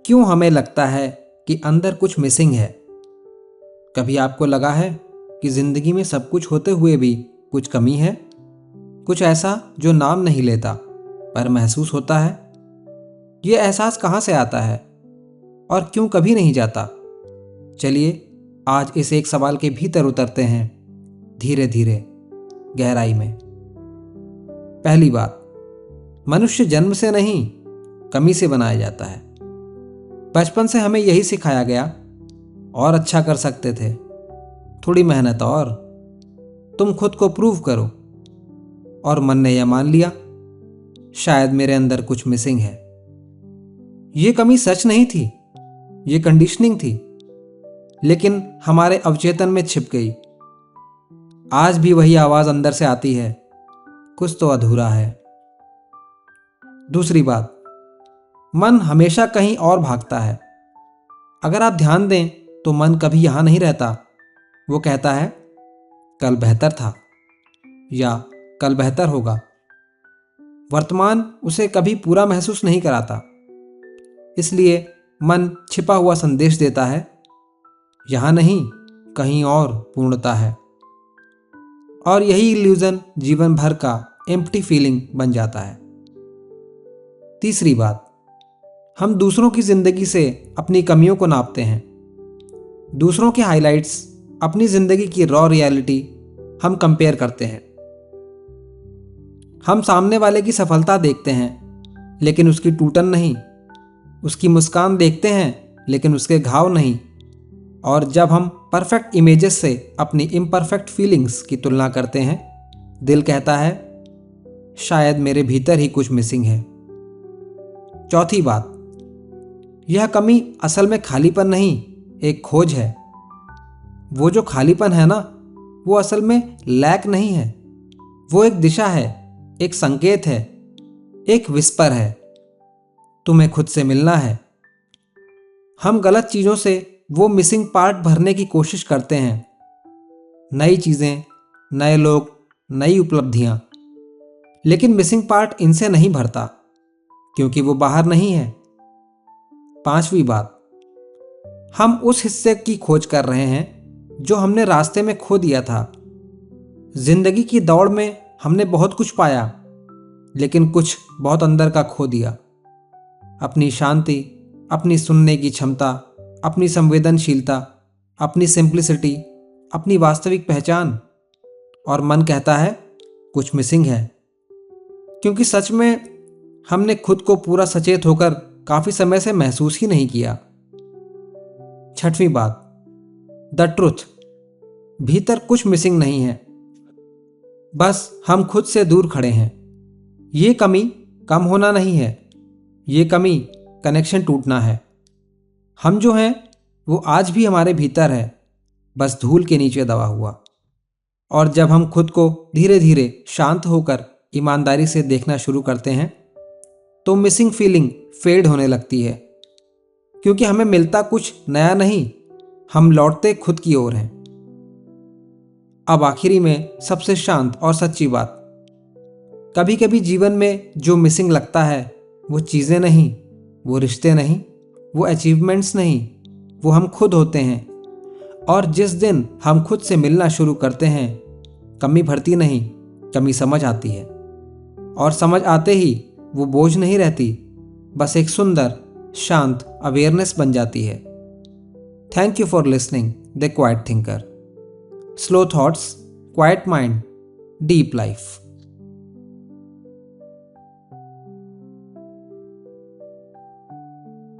क्यों हमें लगता है कि अंदर कुछ मिसिंग है? कभी आपको लगा है कि जिंदगी में सब कुछ होते हुए भी कुछ कमी है? कुछ ऐसा जो नाम नहीं लेता पर महसूस होता है? ये एहसास कहाँ से आता है और क्यों कभी नहीं जाता? चलिए आज इस एक सवाल के भीतर उतरते हैं, धीरे धीरे, गहराई में। पहली बात, मनुष्य जन्म से नहीं, कमी से बनाया जाता है। बचपन से हमें यही सिखाया गया, और अच्छा कर सकते थे, थोड़ी मेहनत और, तुम खुद को प्रूव करो। और मन ने यह मान लिया, शायद मेरे अंदर कुछ मिसिंग है। ये कमी सच नहीं थी, ये कंडीशनिंग थी, लेकिन हमारे अवचेतन में छिप गई। आज भी वही आवाज अंदर से आती है, कुछ तो अधूरा है। दूसरी बात, मन हमेशा कहीं और भागता है। अगर आप ध्यान दें तो मन कभी यहां नहीं रहता। वो कहता है कल बेहतर था या कल बेहतर होगा। वर्तमान उसे कभी पूरा महसूस नहीं कराता। इसलिए मन छिपा हुआ संदेश देता है, यहां नहीं, कहीं और पूर्णता है। और यही इल्यूजन जीवन भर का एम्प्टी फीलिंग बन जाता है। तीसरी बात, हम दूसरों की जिंदगी से अपनी कमियों को नापते हैं। दूसरों के हाइलाइट्स, अपनी जिंदगी की रॉ रियलिटी हम कंपेयर करते हैं। हम सामने वाले की सफलता देखते हैं लेकिन उसकी टूटन नहीं, उसकी मुस्कान देखते हैं लेकिन उसके घाव नहीं। और जब हम परफेक्ट इमेजेस से अपनी इम्परफेक्ट फीलिंग्स की तुलना करते हैं, दिल कहता है शायद मेरे भीतर ही कुछ मिसिंग है। चौथी बात, यह कमी असल में खालीपन नहीं, एक खोज है। वो जो खालीपन है ना, वो असल में लैक नहीं है। वो एक दिशा है, एक संकेत है, एक विस्पर है, तुम्हें खुद से मिलना है। हम गलत चीजों से वो मिसिंग पार्ट भरने की कोशिश करते हैं। नई चीजें, नए लोग, नई उपलब्धियां। लेकिन मिसिंग पार्ट इनसे नहीं भरता, क्योंकि वो बाहर नहीं है। पांचवी बात, हम उस हिस्से की खोज कर रहे हैं जो हमने रास्ते में खो दिया था। जिंदगी की दौड़ में हमने बहुत कुछ पाया, लेकिन कुछ बहुत अंदर का खो दिया। अपनी शांति, अपनी सुनने की क्षमता, अपनी संवेदनशीलता, अपनी सिंप्लिसिटी, अपनी वास्तविक पहचान। और मन कहता है कुछ मिसिंग है, क्योंकि सच में हमने खुद को पूरा सचेत होकर काफी समय से महसूस ही नहीं किया। छठवीं बात, द ट्रुथ, भीतर कुछ मिसिंग नहीं है, बस हम खुद से दूर खड़े हैं। ये कमी कम होना नहीं है, ये कमी कनेक्शन टूटना है। हम जो हैं वो आज भी हमारे भीतर है, बस धूल के नीचे दबा हुआ। और जब हम खुद को धीरे धीरे शांत होकर ईमानदारी से देखना शुरू करते हैं, तो मिसिंग फीलिंग फेड होने लगती है। क्योंकि हमें मिलता कुछ नया नहीं, हम लौटते खुद की ओर हैं। अब आखिरी में सबसे शांत और सच्ची बात, कभी कभी जीवन में जो मिसिंग लगता है वो चीजें नहीं, वो रिश्ते नहीं, वो अचीवमेंट्स नहीं, वो हम खुद होते हैं। और जिस दिन हम खुद से मिलना शुरू करते हैं, कमी भरती नहीं, कमी समझ आती है। और समझ आते ही वो बोझ नहीं रहती, बस एक सुंदर शांत अवेयरनेस बन जाती है। Thank you for listening the quite thinker. Slow thoughts, quite mind, deep life.